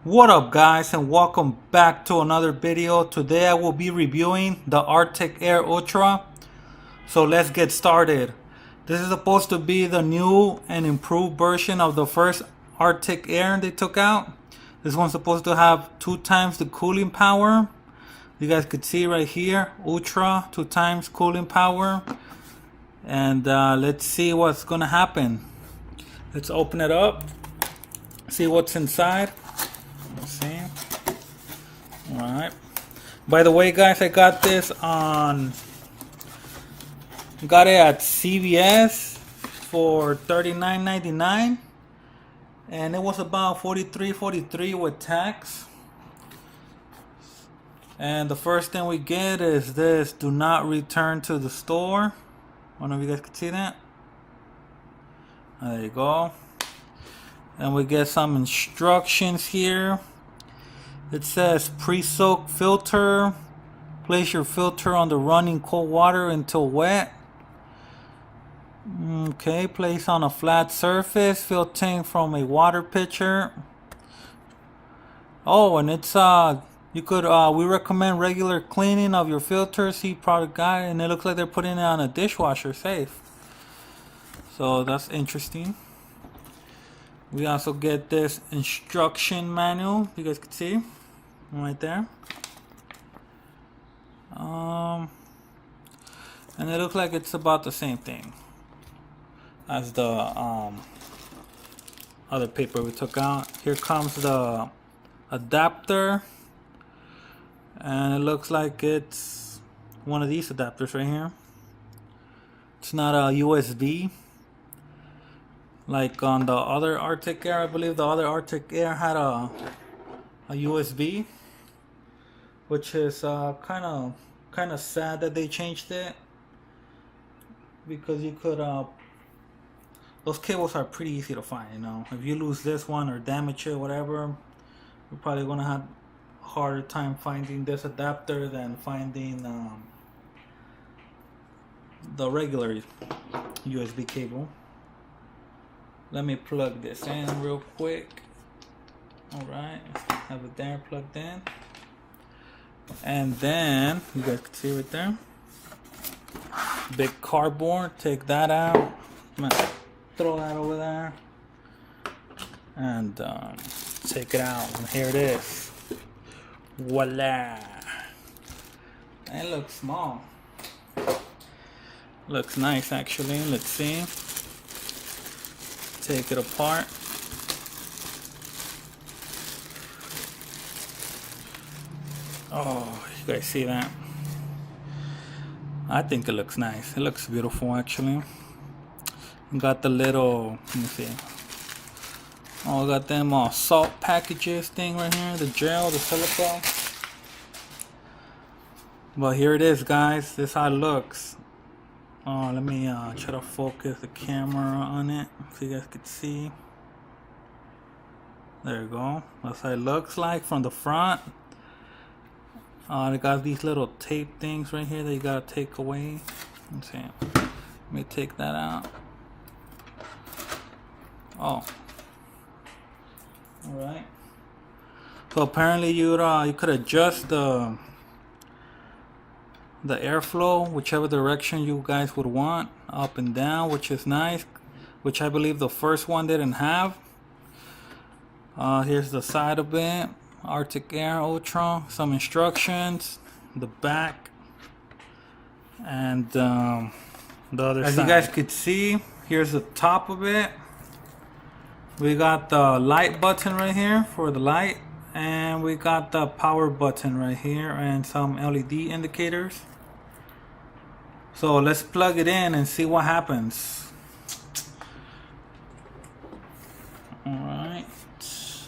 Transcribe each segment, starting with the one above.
What up guys, and welcome back to another video. Today I will be reviewing the Arctic Air Ultra. So let's get started. This is supposed to be the new and improved version of the first Arctic Air they took out. This one's supposed to have 2 times the cooling power. You guys could see right here, Ultra, 2 times cooling power. And let's see what's gonna happen. Let's open it up, see what's inside. Let's see. Alright. By the way guys, I got this got it at CVS for $39.99, and it was about $43.43 with tax. And the first thing we get is this: do not return to the store. I don't know if you guys can see that. There you go. And we get some instructions here. It says pre-soak filter. Place your filter on the running cold water until wet. Okay, place on a flat surface, filtering from a water pitcher. Oh, and it's you could we recommend regular cleaning of your filter. See product guide, and it looks like they're putting it on a dishwasher safe. So that's interesting. We also get this instruction manual, you guys can see right there. And it looks like it's about the same thing as the other paper we took out. Here comes the adapter, and it looks like it's one of these adapters right here. It's not a USB like on the other Arctic Air. I believe the other Arctic Air had a USB, which is kind of sad that they changed it, because you could those cables are pretty easy to find. You know, if you lose this one or damage it, whatever, you're probably gonna have a harder time finding this adapter than finding the regular USB cable. Let me plug this in real quick. Alright, have it there plugged in. And then, you guys can see right there, big cardboard, take that out. I'm gonna throw that over there. And take it out, and here it is. Voila! It looks small. Looks nice actually, let's see. Take it apart. Oh, you guys see that? I think it looks nice. It looks beautiful actually. Got the little, let me see. Oh, got them salt packages thing right here. The gel, the silicone. But here it is guys. This is how it looks. Oh, let me try to focus the camera on it so you guys can see. There you go. That's how it looks like from the front. They got these little tape things right here that you gotta take away. Let's see. Let me take that out. Oh. Alright. So apparently you could adjust the airflow whichever direction you guys would want, up and down, which is nice, which I believe the first one didn't have. Here's the side of it, Arctic Air Ultra, some instructions, the back, and the other side. As you guys could see, here's the top of it. We got the light button right here for the light, and we got the power button right here, and some LED indicators. So let's plug it in and see what happens. Alright,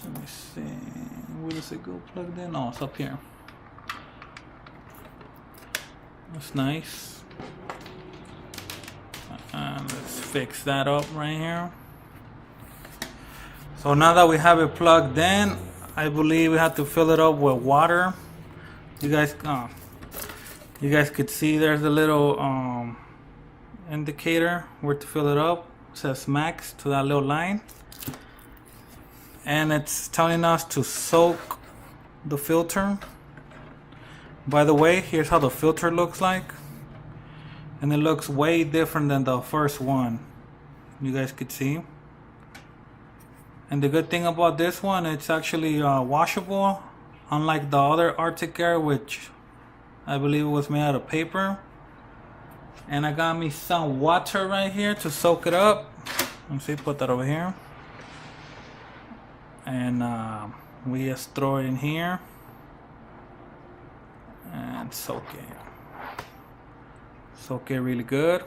let me see, where does it go plugged in? Oh, it's up here. That's nice. Let's fix that up right here. So now that we have it plugged in, I believe we have to fill it up with water. You guys could see there's a little indicator where to fill it up. It says max to that little line. and it's telling us to soak the filter. By the way, here's how the filter looks like, and it looks way different than the first one. You guys could see. And the good thing about this one, it's actually washable, unlike the other Arctic Air, which I believe was made out of paper. And I got me some water right here to soak it up. Let me see, put that over here. And we just throw it in here and soak it. Soak it really good.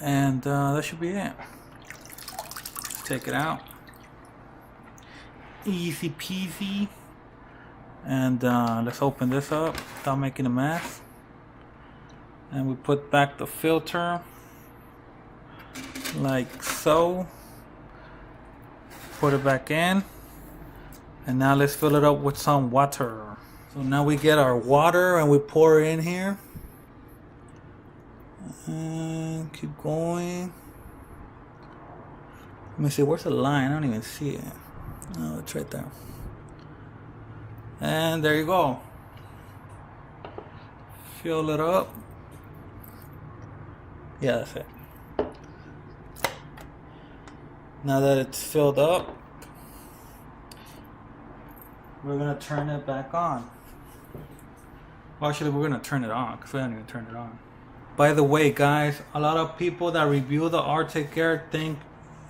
And that should be it. Take it out. Easy peasy. And let's open this up without making a mess. And we put back the filter like so. Put it back in. And now let's fill it up with some water. So now we get our water and we pour it in here. And keep going. Let me see, where's the line? I don't even see it. Oh, it's right there. And there you go. Fill it up. Yeah, that's it. Now that it's filled up, we're gonna turn it back on. Well, actually, we're gonna turn it on because we haven't even turned it on. By the way, guys, a lot of people that review the Arctic Air think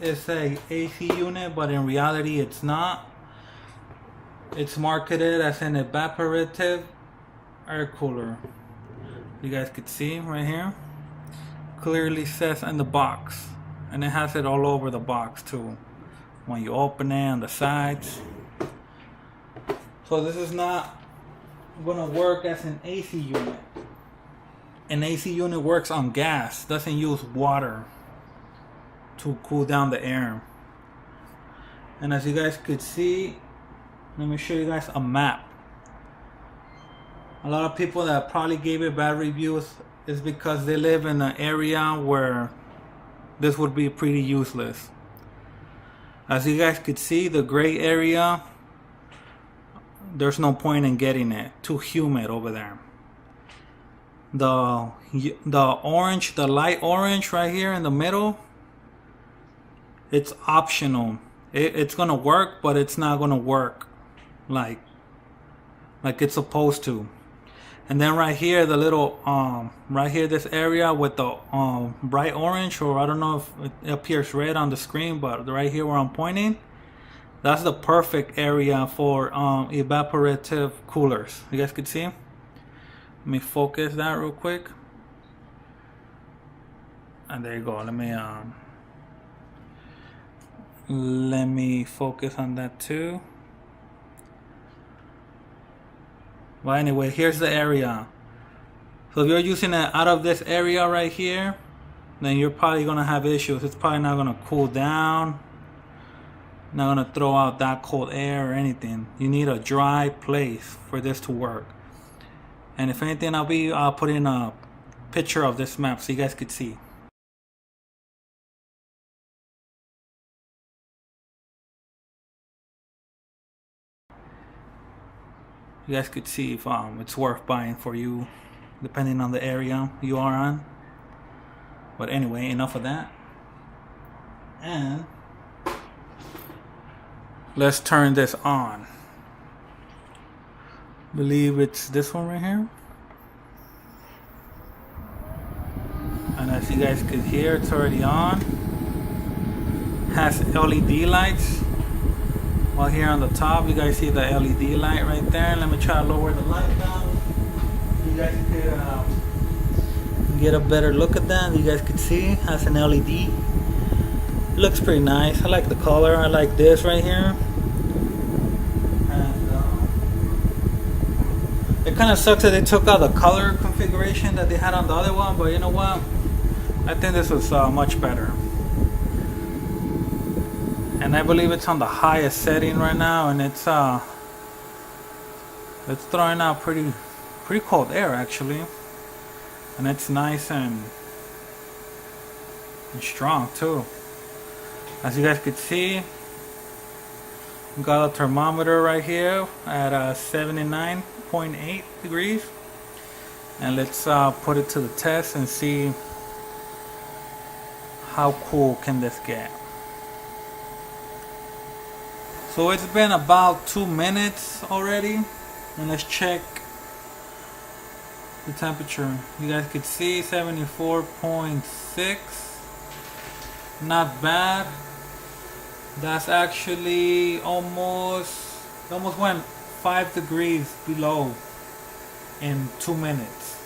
it's a AC unit, but in reality it's not. It's marketed as an evaporative air cooler. You guys could see right here. Clearly says in the box. And it has it all over the box too. When you open it on the sides. So this is not gonna work as an AC unit. An AC unit works on gas, doesn't use water to cool down the air. And as you guys could see, let me show you guys a map. A lot of people that probably gave it bad reviews is because they live in an area where this would be pretty useless. As you guys could see, the gray area, there's no point in getting it. Too humid over there. The orange, the light orange right here in the middle, it's optional. It's gonna work, but it's not gonna work like it's supposed to. And then right here, the little right here, this area with the bright orange, or I don't know if it appears red on the screen, but right here where I'm pointing, that's the perfect area for evaporative coolers. You guys could see. Let me focus that real quick. And there you go. Let me focus on that too. Well, anyway, here's the area. So if you're using it out of this area right here, then you're probably gonna have issues. It's probably not gonna cool down, not gonna throw out that cold air or anything. You need a dry place for this to work. And if anything, I'll be putting a picture of this map so you guys could see. You guys could see if it's worth buying for you, depending on the area you are on. But anyway, enough of that. And let's turn this on. Believe it's this one right here. And as you guys could hear, it's already on. Has LED lights. Well, here on the top, you guys see the LED light right there. Let me try to lower the light down. You guys could get a better look at that. You guys could see it has an LED. It looks pretty nice. I like the color. I like this right here. And it kind of sucks that they took out the color configuration that they had on the other one. But you know what? I think this was much better. And I believe it's on the highest setting right now, and it's throwing out pretty cold air actually, and it's nice and strong too. As you guys could see, we got a thermometer right here at 79.8 degrees. And let's put it to the test and see how cool can this get. So it's been about 2 minutes already, and let's check the temperature. You guys could see 74.6. Not bad. That's actually almost went 5 degrees below in 2 minutes.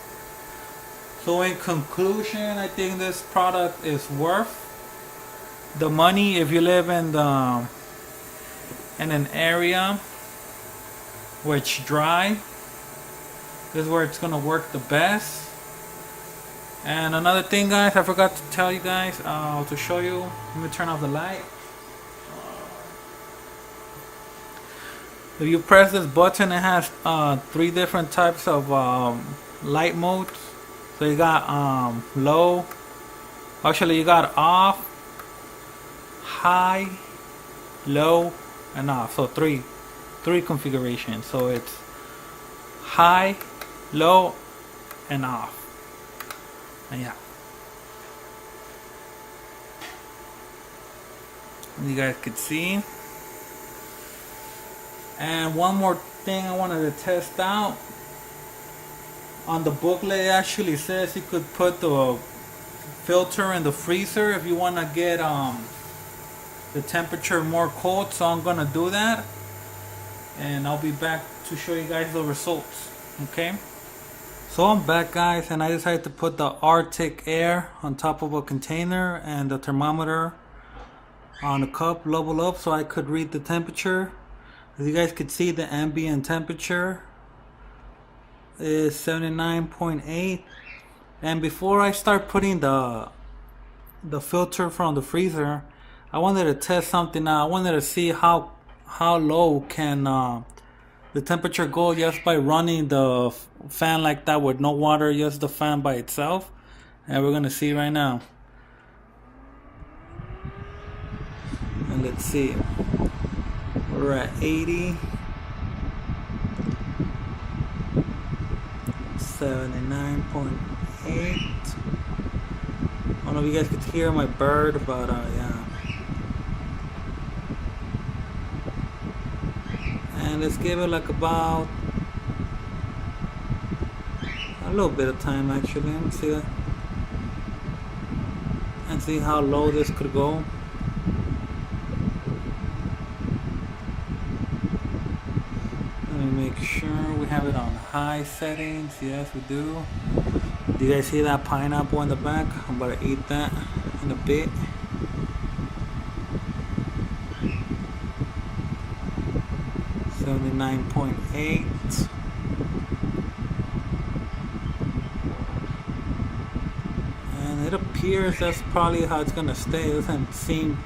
So in conclusion, I think this product is worth the money if you live in an area where it's dry. This is where it's gonna work the best. And another thing, guys, I forgot to tell you guys, to show you. Let me turn off the light. If you press this button, it has 3 different types of light modes. So you got low, actually you got off, high, low, and off. So three configurations. So it's high, low, and off. And yeah, you guys could see. And one more thing I wanted to test out. On the booklet, it actually says you could put the filter in the freezer if you want to get the temperature more cold. So I'm gonna do that, and I'll be back to show you guys the results. Okay. So I'm back, guys, and I decided to put the Arctic Air on top of a container and the thermometer on a cup level up so I could read the temperature. As you guys could see, the ambient temperature is 79.8. And before I start putting the filter from the freezer, I wanted to test something out. I wanted to see how low can the temperature go just by running the fan like that with no water, just the fan by itself. And we're gonna see right now. And let's see, we're at 80, 79.8. I don't know if you guys could hear my bird, but yeah. And let's give it like about a little bit of time actually. Let me see that. And see how low this could go. Let me make sure we have it on high settings. Yes, we do. Do you guys see that pineapple in the back? I'm about to eat that in a bit. $79.8. And it appears that's probably how it's gonna stay. It doesn't seem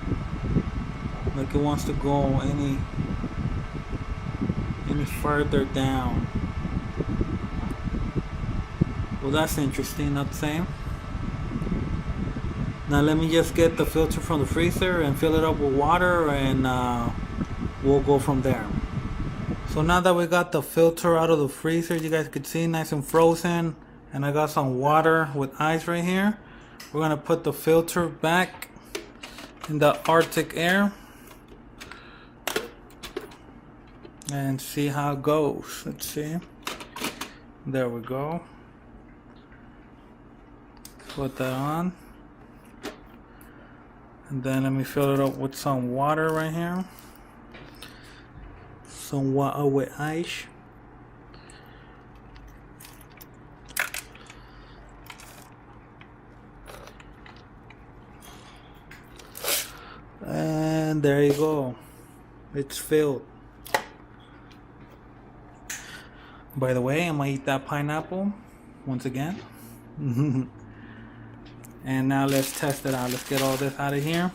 like it wants to go any further down. Well, that's interesting, not the same. Now let me just get the filter from the freezer and fill it up with water, and we'll go from there. So now that we got the filter out of the freezer, you guys could see nice and frozen, and I got some water with ice right here. We're gonna put the filter back in the Arctic Air and see how it goes. Let's see. There we go. Put that on. And then let me fill it up with some water right here. Some water with ice. And there you go. It's filled. By the way, I'm gonna eat that pineapple once again. And now let's test it out. Let's get all this out of here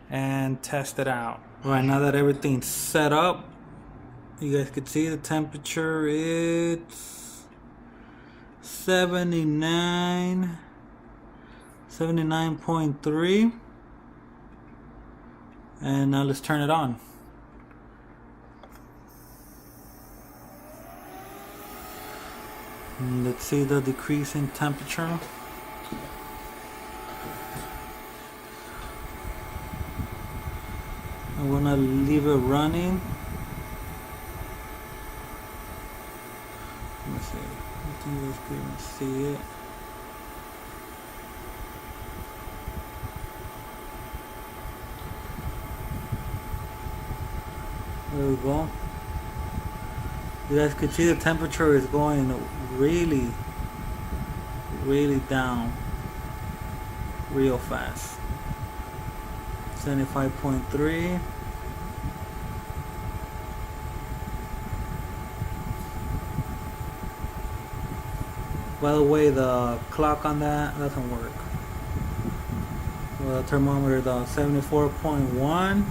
and test it out. Right now that everything's set up, you guys can see the temperature. It's 79.3. And now let's turn it on. And let's see the decrease in temperature. I'm gonna leave it running. Let me see. I think you guys can even see it. There we go. You guys could see the temperature is going really down real fast. 75.3. By the way, the clock on that doesn't work. The thermometer though, 74.1.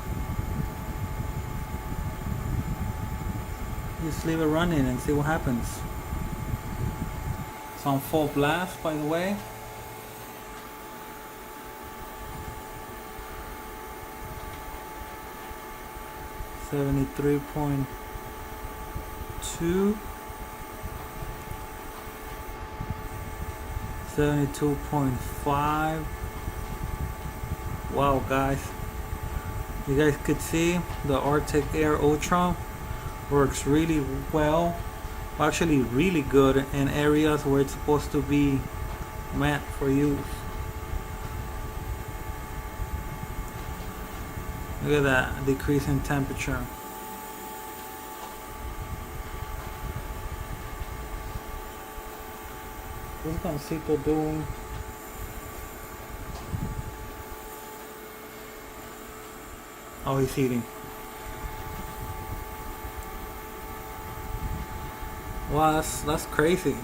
Just leave it running and see what happens. It's on full blast, by the way. .2. 72.5. Wow, guys, you guys could see the Arctic Air Ultra works really well, actually really good in areas where it's supposed to be meant for use. Look at that decrease in temperature. What's Gancito doing? Oh, he's eating. Wow, that's crazy.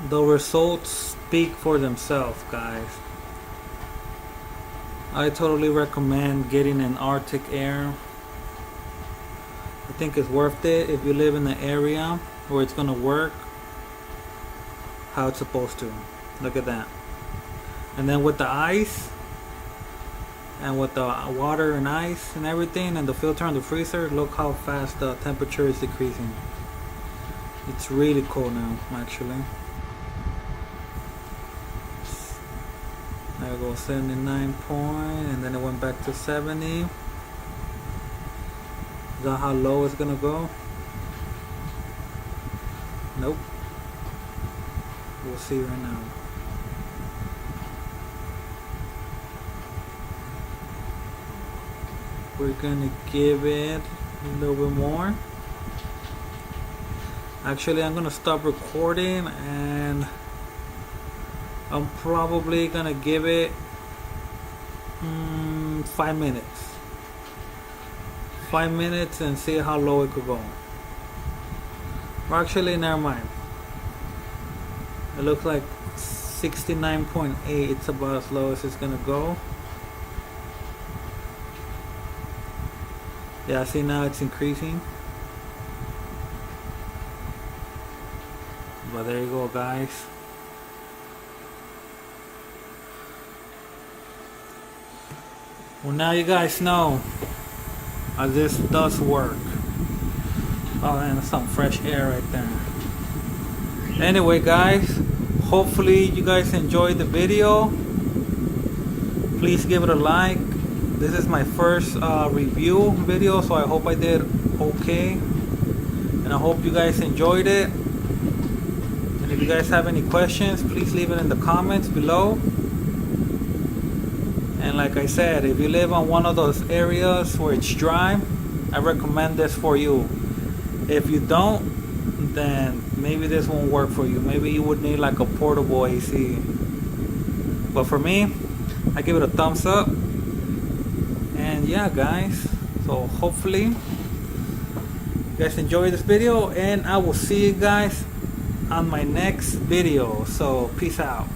The results speak for themselves, guys. I totally recommend getting an Arctic Air. I think it's worth it if you live in the area where it's gonna work how it's supposed to. Look at that. And then with the ice and with the water and ice and everything and the filter and the freezer, look how fast the temperature is decreasing. It's really cold now, actually. There we go, 79 point, and then it went back to 70. Is that how low it's gonna go? Nope. We'll see right now. We're gonna give it a little bit more. Actually, I'm gonna stop recording and I'm probably gonna give it 5 minutes. 5 minutes and see how low it could go. Or actually, never mind. It looks like 69.8. It's about as low as it's gonna go. Yeah, see now it's increasing. But there you go, guys. Well, now you guys know how this does work. Oh man, that's some fresh air right there. Anyway, guys, hopefully you guys enjoyed the video. Please give it a like. This is my first review video, so I hope I did okay. And I hope you guys enjoyed it. And if you guys have any questions, please leave it in the comments below. And like I said, if you live on one of those areas where it's dry, I recommend this for you. If you don't, then maybe this won't work for you. Maybe you would need like a portable AC. But for me, I give it a thumbs up. And yeah, guys, so hopefully you guys enjoy this video, and I will see you guys on my next video. So peace out.